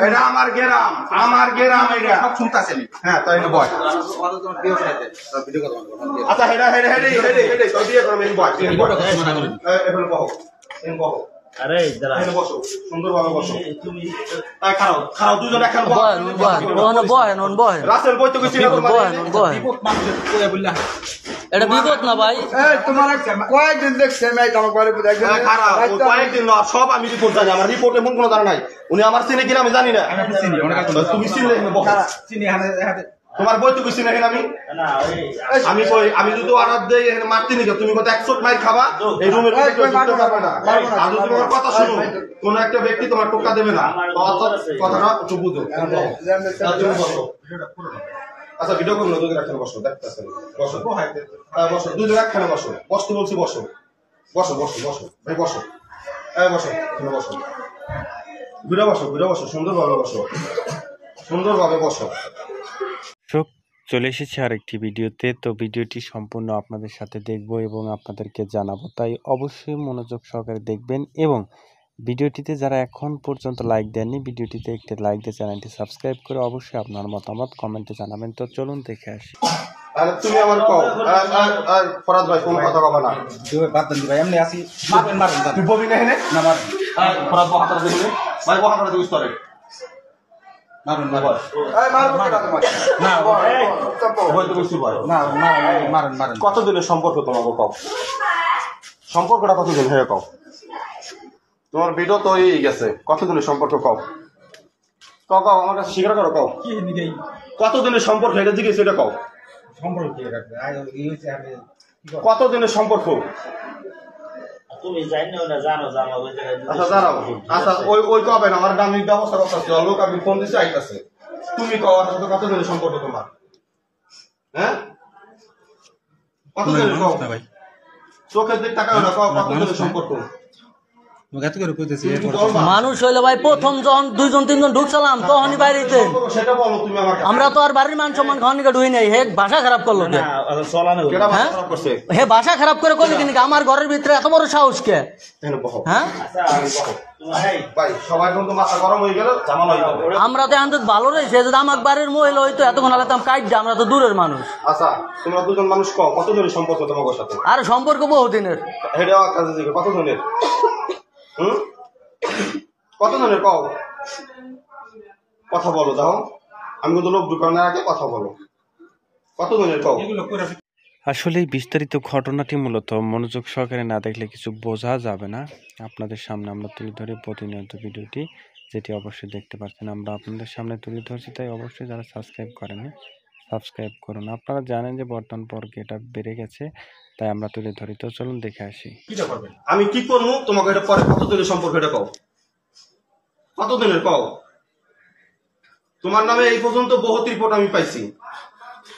এটা আমার গ্রাম, আমার গ্রাম এটা সব শুনতাছেন। হ্যাঁ তাই না বয়। আচ্ছা হেডা হেডা হেডা হেডা হেডা তো দিয়ে করব এই বয়। এখন বহো। বহো। আরে দাঁড়া। এখানে বসো। সুন্দরভাবে বসো। তুমি খাও খাও দুজন একখান বয়। বয়। রাসেল বই তো কিছু না তোমার। বিপদ মানুষের কইয়া বললা। এটা বিপদ না ভাই। এই তোমার কয়েকদিন দেখছে আমি কাম করে একজন খারাপ কয়েকদিন না সব আমি রিপোর্ট জানি আমার রিপোর্টে মন কোনো জানা নাই উনি আমার চিনে কিনা আমি জানি না আমি চিনি তুমি চিনলে চিনি হাতে তোমার বই তো কিছু নাকি আমি আমি কই আমি যদি অর্ডার দেই এখানে মারতে নিকে তুমি কত 100 মাইল খাবা এই রুমের ভিতরে কেউ ঢুকতে পারবে না আর যদি তোমার কথা শুনো কোন একটা ব্যক্তি তোমার টোকা দেবে না কথাটা একটু বুঝো আচ্ছা ভিডিও করুন দুজন একখানে বসো দেখতেছেন বসো বসো দুজন একখানে বসো বসতে বলছি বসো বসো বসো বসো ভাই বসো বসো এখানে বসো ঘুরে বসো সুন্দরভাবে বসো সুন্দরভাবে বসো। চলে এসেছি আরেকটি ভিডিওতে। তো ভিডিওটি সম্পূর্ণ আপনাদের সাথে দেখব এবং আপনাদেরকে জানাবো, তাই অবশ্যই মনোযোগ সহকারে দেখবেন এবং ভিডিওটিতে যারা এখন পর্যন্ত লাইক দেননি ভিডিওটিতে একটি লাইক দিয়ে চ্যানেলটি সাবস্ক্রাইব করে অবশ্যই আপনার মতামত কমেন্টে জানাবেন। তো চলুন দেখে আসি। আরে তুমি আমার কও আর ফরাদ ভাই কোন কথা কবা না তুই বাদ দেন ভাই এমনি আসি মারবেন তুই ববি না হেনে না মার ফরাদ বহাতা দিবি ভাই বহাতা দিবি স্তরে মারুন না ভাই এই মারবো কেন তোমার না ওই তো কিছু ভাই না মারেন কত দিনের সম্পর্ক তোমাকে কও সম্পর্কটা কত দিন হয়ে কও তোমার ভিডিও তো হয়ে গেছে কত দিনের সম্পর্ক কও কও কও আমার কাছে স্বীকার করো কও কি নিই কত দিনের সম্পর্ক এটা দিকে সেটা কও সম্পর্ক কি রাখবে এই হচ্ছে আমি কত দিনের সম্পর্ক তুমি জানো না জানো ওই জায়গায় আচ্ছা দাঁড়াও আচ্ছা ওই কবে না আমার দামি ব্যবস্থা করতেছে লোক আমি ফোন দিতে আইতাছে তুমি কও আর সাথে কত দিনের সম্পর্ক তোমার হ্যাঁ কত দিনের কও ভাই চোখের দিক তাকাও না কত দিনের সম্পর্ক মানুষ হইলে ভাই প্রথম যখন দুইজন তিনজন ঢুকছিলাম তখনই বাইরেতে আমরা তো আর বাড়ির মান সম্মান খাওয়ানিকে ঢুই নাই হে ভাষা খারাপ করলো কে হে ভাষা খারাপ করে করলি কিন্তু আমার ঘরের ভিতরে এত বড় সাহস কে হ্যাঁ আমরা তো এখন ভালো রয়েছে যদি আমার বাড়ির মহিলা হইতো এতক্ষণ আলাম কাইট আমরা তো দূরের মানুষ। আচ্ছা তোমরা দুজন মানুষ কত দিনের সম্পর্ক তোমার সাথে আর সম্পর্ক বহুদিনের কত দিনের কত দিনের কও কথা বলো দাও আমি কিন্তু লোক ঢুকানোর আগে কথা বলো কত দিনের কও। আসলে এই বিস্তারিত ঘটনাটি মূলত মনোযোগ সহকারে না দেখলে কিছু বোঝা যাবে না। আপনাদের সামনে আমরা তুলে ধরি প্রতিনিয়ত ভিডিওটি, যেটি অবশ্যই দেখতে পাচ্ছেন আমরা আপনাদের সামনে তুলে ধরছি, তাই অবশ্যই যারা সাবস্ক্রাইব করেনি সাবস্ক্রাইব করুন। আপনারা জানেন যে বর্তমান পর্বে এটা বেড়ে গেছে, তাই আমরা তুলে ধরি। তো চলুন দেখে আসি। আমি কি করবো তোমাকে এটা পরে কত দিনের সম্পর্ক এটা কও কত দিনের কও তোমার নামে এই পর্যন্ত বহুত রিপোর্ট আমি পাইছি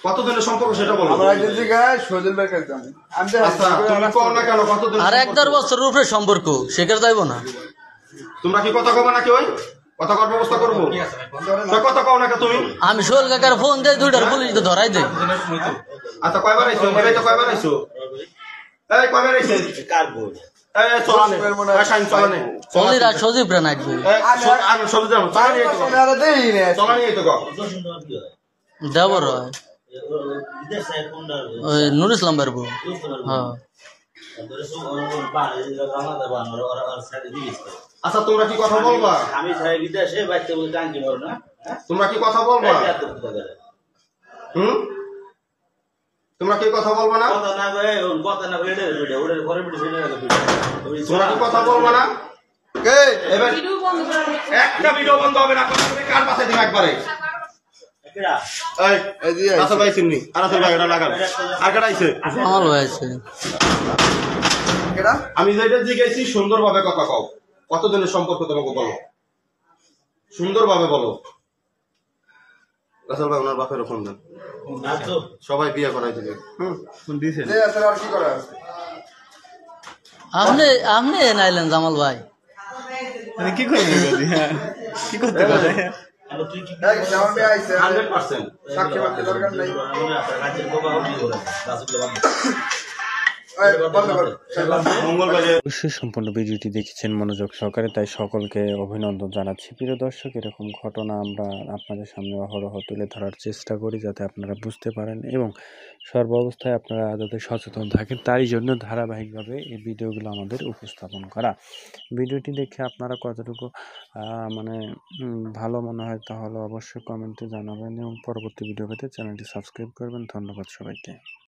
কত দিনের সম্পর্ক সেটা বলো। আর 1-1.5 বছরের উপরে সম্পর্ক সেখানে যাইব না। তোমরা কি কথা কবা নাকি ওই কথা কর ব্যবস্থা করবো কথা কও নাকি তুমি আমি সোহেল কাকার ফোন দেই দুইটার পুলিশ তো ধরাই দেই। আচ্ছা কয়বার আইছো এই তো কয়বার আইছো এই কয়বার আইছো কার বল এই চলানে আশাইন চলানে চলিরা সজীব রে নাকবে আমি সব যাবো চলানে এই তো চলানে এই তো গো দেবর ওই নুর ইসলাম বারবো হ্যাঁ। আচ্ছা তোমরা কি কথা বলবা আমি বিদেশে বাইতে বলে টাঙ্কি মারো না তোমরা কি কথা বলবা তোমরা কি কথা বলবা না তোমরা কি কথা বলবা না এবার একটা ভিডিও বন্ধ হবে না কার পাশে দিন একবারে আমি যেটা জিজ্ঞেসি সুন্দরভাবে কথা কও কত দিনের সম্পর্ক তোমাকে বলো সুন্দরভাবে বলো। রাসেল ভাই ওনার বাপের ফোন দেন সবাই বিয়ে করাই দিবে আপনি আপনি নাইলেন জামাল ভাই কি করবেন কি করতে পারে অবশ্যই সম্পূর্ণ ভিডিওটি দেখেছেন মনোযোগ সহকারে, তাই সকলকে অভিনন্দন জানাচ্ছি। প্রিয় দর্শক, এরকম ঘটনা আমরা আপনাদের সামনে অহরহ তুলে ধরার চেষ্টা করি যাতে আপনারা বুঝতে পারেন এবং সর্ব অবস্থায় আপনারা যাতে সচেতন থাকেন, তাই জন্য ধারাবাহিকভাবে এই ভিডিওগুলো আমাদের উপস্থাপন করা। ভিডিওটি দেখে আপনারা কতটুকু মানে ভালো মনে হয় তাহলে অবশ্যই কমেন্টে জানাবেন এবং পরবর্তী ভিডিও পেতে চ্যানেলটি সাবস্ক্রাইব করবেন। ধন্যবাদ সবাইকে।